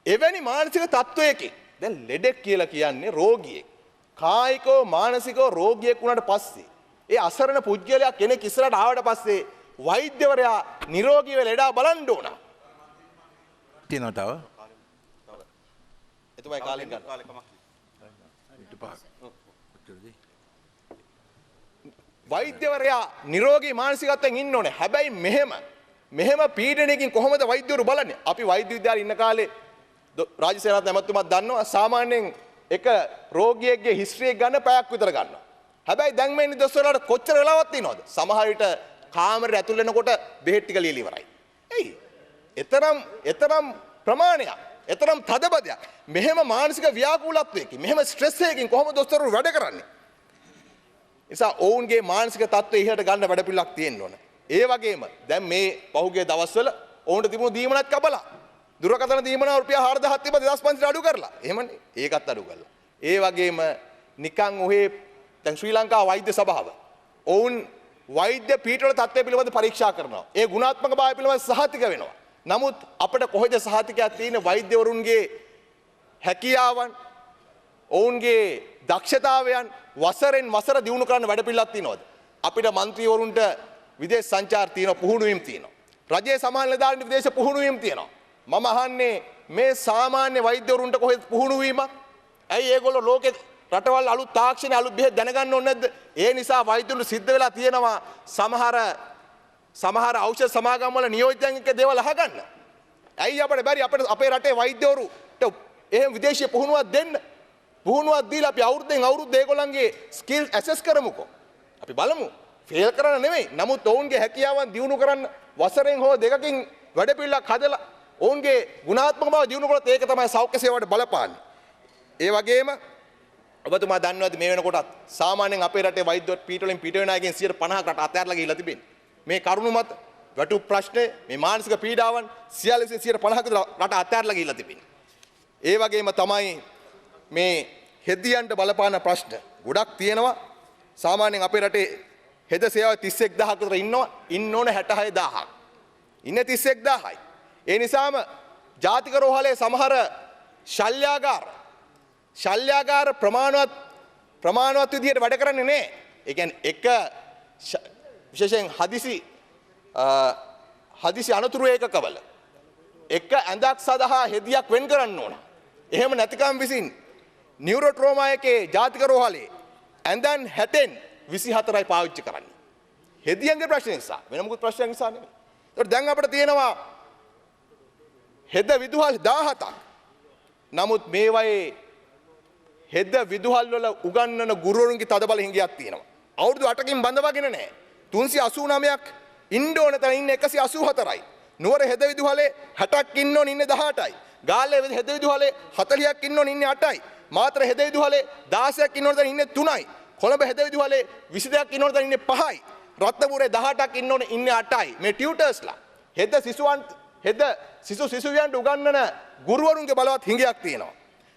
Speaker 2: එවැනි මානසික තත්වයකින් දැන් ලෙඩෙක් කියලා කියන්නේ රෝගියෙක්. කායිකව මානසිකව රෝගියෙක් වුණාට පස්සේ ඒ අසරණ පුද්ගලයා කෙනෙක් ඉස්සරහට ආවට පස්සේ වෛද්‍යවරයා නිරෝගීව ලෙඩා බලන්න ඕන.
Speaker 1: තියෙනවා තව.
Speaker 2: එතුමයි කාලෙන් ගන්න. වෛද්‍යවරයා නිරෝගී මානසිකත්වයෙන් ඉන්න ඕනේ. හැබැයි මෙහෙම පීඩනයකින් කොහොමද වෛද්‍යවරු බලන්නේ? අපි වෛද්‍ය විද්‍යාලේ ඉන්න කාලේ රාජසේනාත් ඇමතුමාත් දන්නවා සාමාන්‍යයෙන් එක රෝගියෙක්ගේ හිස්ටරි එක ගන්න පැයක් විතර ගන්නවා. හැබැයි දැන් මේ නිදොස්වරලාට කොච්චර වෙලාවක් තියෙනවද? සමහර විට කාමරේ ඇතුල් වෙනකොට බෙහෙත් ටික ලියලා ඉවරයි. එයි. එතරම් ප්‍රමාණයක්, එතරම් තදබදයක්. මෙහෙම මානසික ව්‍යාකූලත්වයකින්, මෙහෙම ස්ට්‍රෙස් එකකින් කොහොමද දොස්තරවරු වැඩ කරන්නේ? නිසා ඔවුන්ගේ මානසික තත්ත්වය ඉහළට ගන්න වැඩපිළිවෙලක් තියෙන්න ඕන. ඒ වගේම දැන් මේ පහුගිය දවස්වල ඔවුන්ට තිබුණු දීමනත් කපලා දුරකථන දීමන රුපියල් 4000ක් තිබ්බ 2500 අඩු කරලා. එහෙමනේ. ඒකත් අඩු කරලා. ඒ වගේම නිකන් ඔහේ දැන් ශ්‍රී ලංකා වෛද්‍ය සභාව ඔවුන් වෛද්‍ය පීඨවල තත්ත්වය පිළිබඳ පරීක්ෂා කරනවා. ඒ ගුණාත්මක භාවය පිළිබඳ සහතික වෙනවා. නමුත් අපිට කොහෙද සහතිකයක් තියෙන වෛද්‍යවරුන්ගේ හැකියාවන් ඔවුන්ගේ දක්ෂතාවයන් වසරෙන් වසර දියුණු කරන්න වැඩපිළිවෙලක් තියෙනවද? අපිට മന്ത്രിවරුන්ට විදේශ සංචාර තියෙනවා, පුහුණු වීම තියෙනවා. රජයේ සමාන නිලධාරීන්ට විදේශ පුහුණු වීම තියෙනවා. මම අහන්නේ මේ සාමාන්‍ය වෛද්‍යවරුන්ට කොහෙද පුහුණු වීමක්? ඇයි ඒගොල්ලෝ ලෝකේ රටවල් අලුත් තාක්ෂණ අලුත් බෙහෙත් දැනගන්න ඕනේ නැද්ද? ඒ නිසා වෛද්‍යවරුන්ට සිද්ධ වෙලා තියෙනවා සමහර ඖෂධ සමාගම් වල නියෝජිතයන් එක්ක දේවල් අහගන්න. ඇයි අපිට බැරි අපේ රටේ වෛද්‍යවරුන්ට එහෙම විදේශීය පුහුණුවක් දෙන්න? පුහුණුවක් දීලා අපි අවුරුද්දෙන් අවුරුද්ද ඒගොල්ලන්ගේ ස්කිල් ඇසස් කරමුකෝ. අපි බලමු. ෆේල් කරන්න නෙමෙයි. නමුත් ඔවුන්ගේ හැකියාවන් දියුණු කරන්න වසරෙන් හෝ දෙකකින් වැඩපිළිවෙලක් හදලා ඔවුන්ගේ ගුණාත්මක බව දියුණු කරොත් ඒක තමයි සෞඛ්‍ය සේවාවට බලපාන්නේ. ඒ වගේම ඔබතුමා දන්නවද මේ වෙනකොටත් සාමාන්‍යයෙන් අපේ රටේ වෛද්‍ය පීඨවලින් පිට වෙන අයගෙන් 50% රට අතහැරලා ගිහිල්ලා තිබෙන්නේ. මේ කරුණු මත වැටුප් ප්‍රශ්නේ, මේ මානසික පීඩාවන් සියල්ල 50% රට අතහැරලා ගිහිල්ලා තිබෙන්නේ. ඒ වගේම තමයි මේ හෙදියන්ට බලපාන ප්‍රශ්න ගොඩක් තියෙනවා. සාමාන්‍යයෙන් අපේ රටේ හෙද සේවාව 31000ක විතර ඉන්නවා. ඉන්න ඕන 66000ක්. ඉන්නේ 31000යි. ඒ නිසාම ජාතික රෝහලේ සමහර ශල්‍යාගාර ප්‍රමාණවත් විදිහට වැඩ කරන්නේ නැහැ. ඒ කියන්නේ එක විශේෂයෙන් හදිසි අනතුරු ඒකකවල එක ඇඳක් සඳහා හෙදියක් වෙන් කරන්න ඕන. එහෙම නැතිකම් විසින් නියුරෝට්‍රෝමා එකේ ජාතික රෝහලේ ඇඳන් 60න් 24යි පාවිච්චි කරන්නේ. හෙදියන්ගේ ප්‍රශ්න නිසා, වෙන මොකුත් ප්‍රශ්නයක් නිසා නෙමෙයි. ඒත් දැන් අපිට තියෙනවා හෙද විදුහල් 17ක්. නමුත් මේවයේ හෙද විදුහල් වල උගන්වන ගුරුවරුන්ගේ තදබල හිඟයක් තියෙනවා. අවුරුදු 8කින් බඳවගෙන නැහැ. 389ක් ඉන්න ඕන තැන ඉන්නේ 184යි. නුවර හෙද විදුහලේ 60ක් ඉන්න ඕන ඉන්නේ 18යි. ගාල්ලේ හෙද විදුහලේ 40ක් ඉන්න ඕන ඉන්නේ 8යි. මාතර හෙද විදුහලේ 16ක් ඉන්න ඕන තැන ඉන්නේ 3යි. කොළඹ හෙද විදුහලේ 22ක් ඉන්න ඕන තැන ඉන්නේ 5යි. රත්නපුරේ 18ක් ඉන්න ඕන ඉන්නේ 8යි. මේ ටියුටර්ස්ලා හෙද සිසුවියන්ට උගන්වන ගුරුවරුන්ගේ බලවත් හිඟයක් තියෙනවා.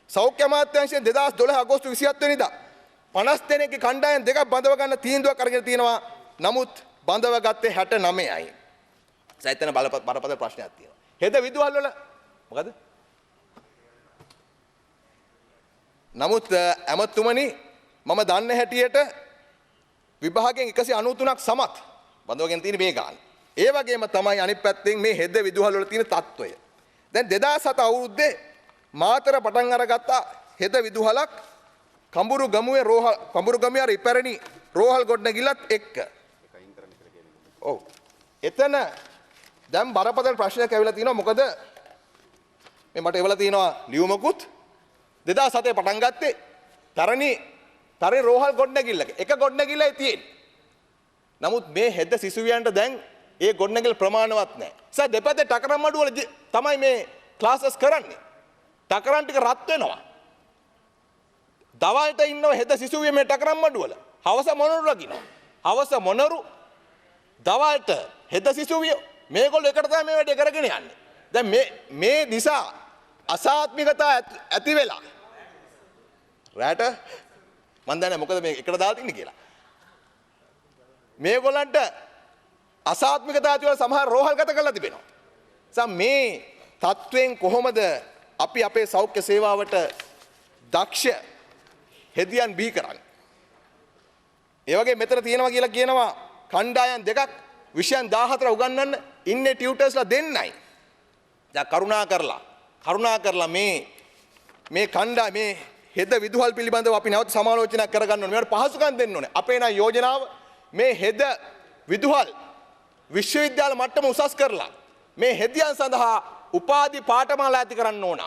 Speaker 2: සෞඛ්‍ය අමාත්‍යාංශයෙන් 2012 අගෝස්තු 27 වෙනිදා 50 දෙනෙක්ගේ කණ්ඩායම් දෙකක් බඳව ගන්න තීන්දුවක් අරගෙන තියෙනවා. නමුත් බඳව ගත්තේ 69යි. සයිතන බරපතල ප්‍රශ්නයක් තියෙනවා. හෙද විදුහල් වල මොකද? නමුත් ඇමතුමනි මම දන්න හැටියට විභාගයෙන් 193ක් සමත් බඳවගෙන තියෙන මේ ගාන. ඒ වගේම තමයි අනිත් පැත්තෙන් මේ හෙද විදුහල් වල තියෙන තත්ත්වය. දැන් 2007 අවුරුද්දේ මාතර පටන් අරගත්ත හෙද විදුහලක් කඹුරු ගමුවේ ඉපැරණි රෝහල් ගොඩනැගිල්ලත් එක්ක. ඔව්. එතන දැන් බරපතල ප්‍රශ්නයක් ඇවිල්ලා තියෙනවා. මොකද මේ මට එවලා තියෙනවා ලියුමකුත් 2007 පටන් ගත්තේ තරණි රෝහල් ගොඩනැගිල්ලක. එක ගොඩනැගිල්ලයි තියෙන්නේ. නමුත් මේ හෙද සිසුවියන්ට දැන් ඒ ගොඩනැගිල්ල ප්‍රමාණවත් නැහැ. සර් දෙපැත්තේ ටකරම් මඩුවල තමයි මේ ක්ලාසස් කරන්නේ. ටකරම් ටික රත් වෙනවා. දවල්ට ඉන්නව හෙද සිසුවිය මේ ටකරම් මඩුවල. හවස මොනරු ලගිනවා. හවස මොනරු දවල්ට හෙද සිසුවිය මේගොල්ලෝ එකට තමයි මේ වැඩේ කරගෙන යන්නේ. දැන් මේ දිසා අසාත්මිකතා ඇති වෙලා රැට මන් දන්නේ මොකද මේ එකට දාලා තින්නේ කියලා. මේගොල්ලන්ට අසාත්මිකතා ඇති වෙලා සමහර රෝහල් ගත කරලා තිබෙනවා. මේ තත්වයෙන් කොහොමද අපි අපේ සෞඛ්‍ය සේවාවට දක්ෂ හෙදියන් බිහි කරන්නේ? ඒ වගේ මෙතන තියෙනවා කියලා කියනවා කණ්ඩායම් දෙකක් විෂයන් 14 උගන්වන්න ඉන්නේ ටියුටර්ස්ලා දෙන්නයි. දැන් කරුණා කරලා මේ කණ්ඩායම මේ හෙද විදුහල් පිළිබඳව අපි නැවත සමාලෝචනයක් කරගන්න ඕනේ. මේවට පහසුකම් දෙන්න ඕනේ. අපේ නම් යෝජනාව මේ හෙද විදුහල් විශ්වවිද්‍යාල මට්ටම උසස් කරලා මේ හෙදියන් සඳහා උපාධි පාඨමාලා ඇති කරන්න ඕන.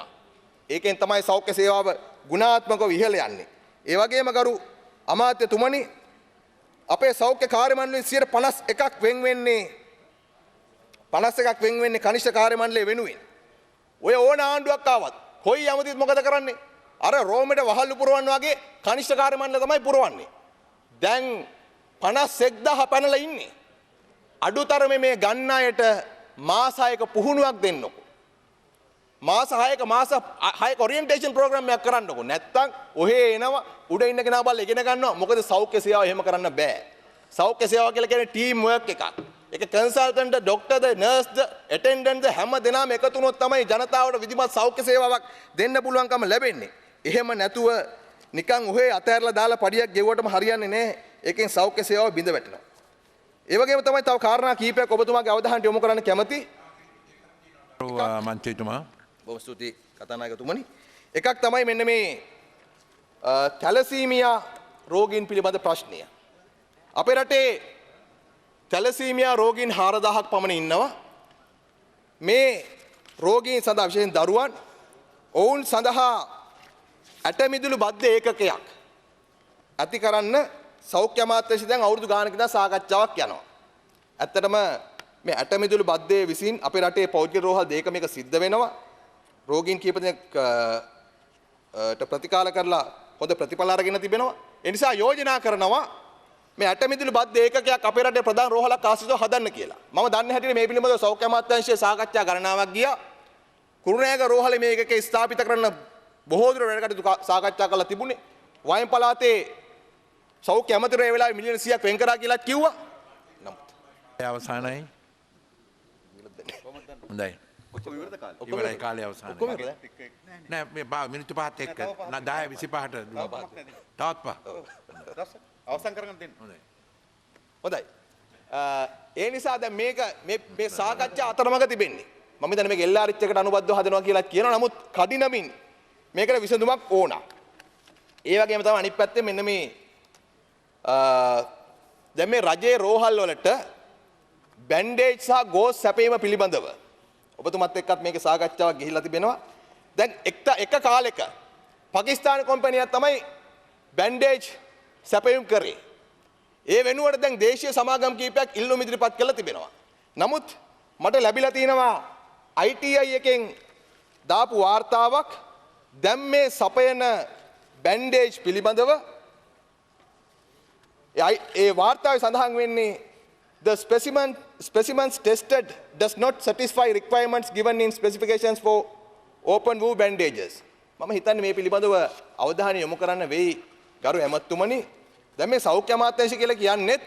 Speaker 2: ඒකෙන් තමයි සෞඛ්‍ය සේවාව ගුණාත්මකව ඉහළ යන්නේ. ඒ වගේම ගරු අමාත්‍යතුමනි අපේ සෞඛ්‍ය කාර්ය මණ්ඩලයෙන් 51ක් වෙන් වෙන්නේ කනිෂ්ඨ කාර්ය මණ්ඩලය වෙනුවෙන්. ඔය ඕන ආණ්ඩුවක් ආවත් කොයි යමතිත් මොකද කරන්නේ? අර රෝමෙට වහල්ලු පුරවන්න වගේ කනිෂ්ඨ කාර්ය මණ්ඩලය තමයි පුරවන්නේ. දැන් 51000 පැනලා ඉන්නේ. අඩුතරමේ මේ ගන්න අයට මාස 6ක පුහුණුවක් දෙන්නකො. මාස 6ක ඔරියන්ටේෂන් ප්‍රෝග්‍රෑම් එකක් කරන්නකො. නැත්තම් ඔහේ එනවා උඩ ඉන්න කෙනා බල්ල ඉගෙන ගන්නවා. මොකද සෞඛ්‍ය සේවාව එහෙම කරන්න බෑ. සෞඛ්‍ය සේවාව කියලා කියන්නේ ටීම් වර්ක් එකක්. ඒක කන්සල්ටන්ට්, ડોක්ටර්ද, නර්ස්ද, ඇටෙන්ඩන්ට්ද හැම දෙනාම එකතු වුණොත් තමයි ජනතාවට විධිමත් සෞඛ්‍ය සේවාවක් දෙන්න පුළුවන්කම ලැබෙන්නේ. එහෙම නැතුව නිකන් ඔහේ අතහැරලා දාලා පඩියක් ගෙවුවටම හරියන්නේ නැහැ. ඒකෙන් සෞඛ්‍ය සේවාව බිඳ වැටෙනවා. ඒ වගේම තමයි තව කාරණා කීපයක් ඔබතුමාගේ අවධානයට යොමු කරන්න කැමති.
Speaker 1: මන්ත්‍රීතුමා
Speaker 2: බොහොම ස්තුතියි කතානායකතුමනි. එකක් තමයි මෙන්න මේ තැලසීමියා රෝගීන් පිළිබඳ ප්‍රශ්නය. අපේ රටේ තැලසීමියා රෝගීන් 4000ක් පමණ ඉන්නවා. මේ රෝගීන් සඳහා විශේෂයෙන් දරුවන් ඔවුන් සඳහා ඇටමිදුළු බද්ධ ඒකකයක් ඇති කරන්න සෞඛ්‍ය අමාත්‍යාංශය දැන් අවුරුදු ගානක ඉඳන් සාකච්ඡාවක් යනවා. ඇත්තටම මේ ඇටමිදුළු බද්ධය විසින් අපේ රටේ පෞද්ගලික රෝහල් දෙකක මේක සිද්ධ වෙනවා. රෝගීන් කීප දෙනෙක් ප්‍රතිකාර කරලා හොඳ ප්‍රතිඵල අරගෙන තිබෙනවා. ඒ නිසා යෝජනා කරනවා මේ ඇටමිදුළු බද්ධ ඒකකයක් අපේ රටේ ප්‍රධාන රෝහලක් ආශ්‍රිතව හදන්න කියලා. මම දන්නේ හැටියට මේ පිළිබඳව සෞඛ්‍ය අමාත්‍යාංශයේ සාකච්ඡා ගණනාවක් ගියා. කුරුණෑගල රෝහලේ මේ ඒකකේ ස්ථාපිත කරන්න බොහෝ දුර වැඩ කටයුතු සාකච්ඡා කරලා තිබුණේ. වයම් පළාතේ සෞඛ්‍ය අමාත්‍යවරු ඒ වෙලාවේ මිලියන 100ක් වෙන් කරා කියලා කිව්වා. නමුත්
Speaker 1: අවසානයි. හොඳයි. ඉවරයි කාලේ අවසානයි. නෑ මේ මිනිත්තු 5ත් එක්ක 10 25ට දුන්නා. තවත් 5.
Speaker 2: අවසන් කරගන්න දෙන්න. හොඳයි. ඒ නිසා දැන් මේ සාකච්ඡා අතරමඟ තිබෙන්නේ. මම හිතන්නේ මේක LRH එකට අනුබද්ධව හදනවා කියලා කියනවා. නමුත් කඩිනමින් මේකට විසඳුමක් ඕන. ඒ වගේම තමයි අනිත් පැත්තේ මෙන්න මේ දැන් මේ රජයේ රෝහල් වලට බැන්ඩේජ් සහ ගෝස් සැපීම පිළිබඳව ඔබතුමත් එක්කත් මේක සාකච්ඡාවක් ගිහිල්ලා තිබෙනවා. දැන් එක කාලෙක පාකිස්තාන කොම්පැනියක් තමයි බැන්ඩේජ් සැපයීම් කරේ. ඒ වෙනුවට දැන් දේශීය සමාගම් කීපයක් ඉල්ලුම් ඉදිරිපත් කළා තිබෙනවා. නමුත් මට ලැබිලා තියෙනවා ITI එකෙන් දාපු වාර්තාවක් දැන් මේ සපයන බැන්ඩේජ් පිළිබඳව ඒ වාර්තාවේ සඳහන් වෙන්නේ the specimens tested does not satisfy requirements given in specifications for open wound bandages. මම හිතන්නේ මේ පිළිබඳව අවධානය යොමු කරන්න වෙයි ගරු ඇමතුමනි දැන් මේ සෞඛ්‍ය අමාත්‍යාංශය කියලා කියන්නේත්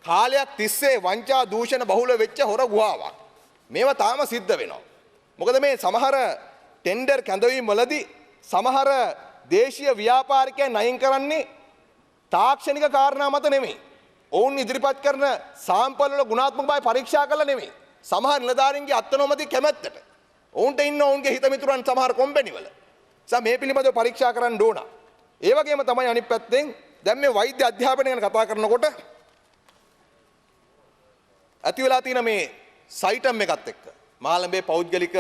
Speaker 2: කාලයක් තිස්සේ වංචා දූෂණ බහුල වෙච්ච හොර ගුහාවක්. මේවා තාම සිද්ධ වෙනවා. මොකද මේ සමහර ටෙන්ඩර් කැඳවීම් වලදී සමහර දේශීය ව්‍යාපාරිකයන් අයින් කරන්නේ තාක්ෂණික කාරණා මත නෙමෙයි. ඔවුන් ඉදිරිපත් කරන සාම්පල් වල ගුණාත්මක බව පරීක්ෂා කරලා නෙමෙයි. සමහර නිලධාරීන්ගේ අත්නොමැති කැමැත්තට. ඔවුන්ට ඉන්න ඔවුන්ගේ හිත මිතුරන් සමහර කොම්පැනි වල. මේ පිළිබඳව පරීක්ෂා කරන්න ඕන. ඒ වගේම තමයි අනිත් පැත්තෙන් දැන් මේ වෛද්‍ය අධ්‍යාපනය ගැන කතා කරනකොට ඇති වෙලා තියෙන මේ සයිටම් එකත් එක්ක මාළඹේ පෞද්ගලික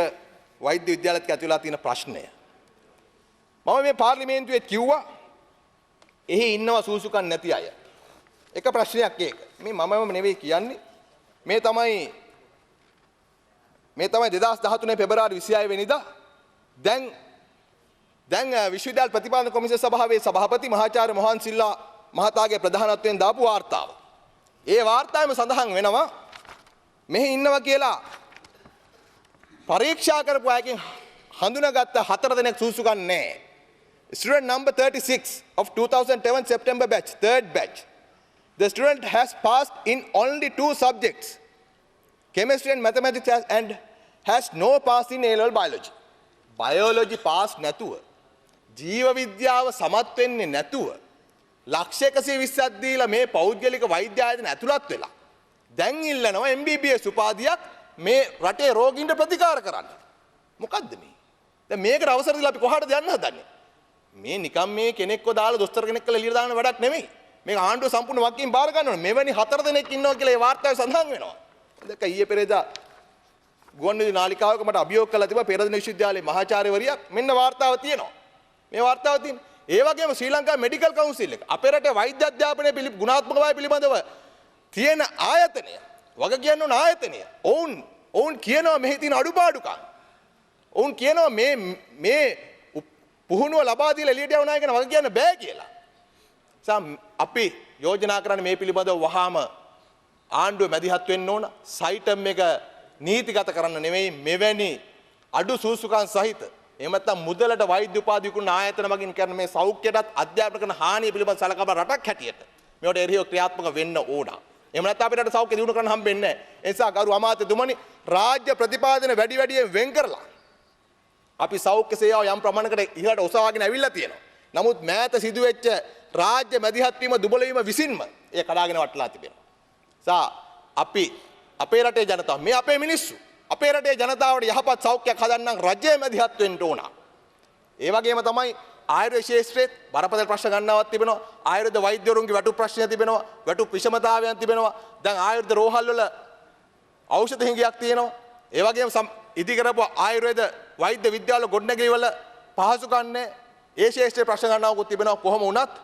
Speaker 2: වෛද්‍ය විද්‍යාලයක ඇති වෙලා තියෙන ප්‍රශ්නය. මම මේ පාර්ලිමේන්තුවේ කිව්වා එහි ඉන්නවා සූසුකම් නැති අය. එක ප්‍රශ්නයක් ඒක. මේ මමම නෙවෙයි කියන්නේ. මේ තමයි 2013 පෙබරවාරි 26 වෙනිදා දැන් විශ්වවිද්‍යාල ප්‍රතිපාදන කොමිසම සභාවේ සභාපති මහාචාර්ය මොහන් සිල්ලා මහතාගේ ප්‍රධානත්වයෙන් දාපු වාර්තාව. ඒ වාර්තාවෙම සඳහන් වෙනවා මෙහි ඉන්නවා කියලා පරීක්ෂා කරපු අයකින් හඳුනාගත්ත 4 දෙනෙක් සූසුකම් නැහැ. Student number 36 of 2007 September batch, third batch. The student has passed in only 2 subjects, chemistry and mathematics, and has no pass in A-level biology. Biology pass නැතුව ජීව විද්‍යාව සමත් වෙන්නේ නැතුව ලක්ෂ 120ක් දීලා මේ පෞද්ගලික වෛද්‍ය ආයතන ඇතුළත් වෙලා දැන් ඉල්ලනවා MBBS උපාධියක් මේ රටේ රෝගීන්ට ප්‍රතිකාර කරන්න. මොකද්ද මේ? දැන් මේකට අවසර දීලා අපි කොහාටද යන්න හදන්නේ? මේ නිකම් මේ කෙනෙක්ව දාලා දොස්තර කෙනෙක් කියලා එළියට දාන වැඩක් නෙමෙයි. මේක ආණ්ඩුව සම්පූර්ණ වගකීම් බාර ගන්න ඕනේ. මෙවැනි 4 දෙනෙක් ඉන්නවා කියලා ඒ වාර්තාවේ සඳහන් වෙනවා. දැක්ක ඊයේ පෙරේදා ගුවන්විදුලි නාලිකාවක මට අභියෝග කළා තිබා පෙරදින විශ්වවිද්‍යාලයේ මහාචාර්යවරියක් මෙන්න වාර්තාව තියෙනවා. මේ වාර්තාව තියෙන. ඒ වගේම ශ්‍රී ලංකා මෙඩිකල් කවුන්සිල් එක අපේ රටේ වෛද්‍ය අධ්‍යාපනයේ ගුණාත්මක බව පිළිබඳව තියෙන ආයතනය වග කියන්න ඕන ආයතනය. ඔවුන් කියනවා මෙහි තියෙන අඩුපාඩුකම්. ඔවුන් කියනවා මේ පුහුණුව ලබා දීලා එළියට යවන අය ගැන වග කියන්න බෑ කියලා. අපි යෝජනා කරන්නේ මේ පිළිබඳව වහාම ආණ්ඩුව මැදිහත් වෙන්න ඕන. සයිටම් එක නීතිගත කරන්න නෙවෙයි මෙවැනි අඩු සූසුකම් සහිත එහෙම නැත්නම් මුදලට වෛද්‍ය උපාධි කුණ ආයතන මගින් කරන මේ සෞඛ්‍යයටත් අධ්‍යාපන කරන හානිය පිළිබඳ සලකා රටක් හැටියට මේවට එරෙහිව ක්‍රියාත්මක වෙන්න ඕන. එහෙම නැත්නම් අපිට සෞඛ්‍ය දියුණු කරන්න හම්බෙන්නේ නැහැ. ඒ නිසා ගරු අමාත්‍යතුමනි රාජ්‍ය ප්‍රතිපාදන වැඩියෙන් වෙන් කරලා අපි සෞඛ්‍ය සේවාව යම් ප්‍රමාණයකට ඉහළට ඔසවාගෙන ඇවිල්ලා තියෙනවා. නමුත් මෑත සිදුවෙච්ච රාජ්‍ය මැදිහත් වීම දුබල වීම විසින්ම ඒ කඩාගෙන වටලා තිබෙනවා. අපි අපේ රටේ ජනතාව මේ අපේ මිනිස්සු අපේ රටේ ජනතාවට යහපත් සෞඛ්‍යයක් හදන්න රජය මැදිහත් වෙන්න ඕන. ඒ වගේම තමයි ආයුර්වේද ශාස්ත්‍රයේ බරපතල ප්‍රශ්න ගන්නවක් තිබෙනවා. ආයුර්වේද වෛද්‍යවරුන්ගේ වැටුප් ප්‍රශ්න තිබෙනවා. වැටුප් විෂමතාවයන් තිබෙනවා. දැන් ආයුර්වේද රෝහල් වල ඖෂධ හිඟයක් තියෙනවා. ඒ වගේම ඉදි කරපු ආයුර්වේද වෛද්‍ය විද්‍යාල ගොඩනැගිලි වල පහසුකම් නැහැ. ඒ ශාස්ත්‍රයේ ප්‍රශ්න ගන්නවකුත් තිබෙනවා. කොහොම වුණත්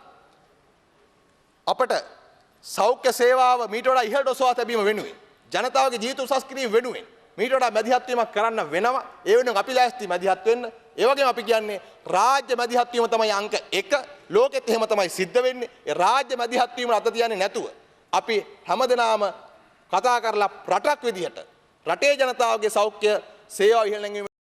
Speaker 2: අපට සෞඛ්‍ය සේවාව මීට වඩා ඉහළට ඔසවා තැබීම වෙනුවෙන් ජනතාවගේ ජීවිත උසස් කිරීම වෙනුවෙන් මීට වඩා මැදිහත් වීමක් කරන්න වෙනවා. ඒ වෙනුවෙන් අපි ලෑස්ති මැදිහත් වෙන්න. ඒ වගේම අපි කියන්නේ රාජ්‍ය මැදිහත් වීම තමයි අංක 1. ලෝකෙත් එහෙම තමයි සිද්ධ වෙන්නේ. ඒ රාජ්‍ය මැදිහත් වීම අත තියන්නේ නැතුව අපි හැමදෙනාම කතා කරලා රටක් විදිහට රටේ ජනතාවගේ සෞඛ්‍ය සේවාව ඉහළ නැංවීම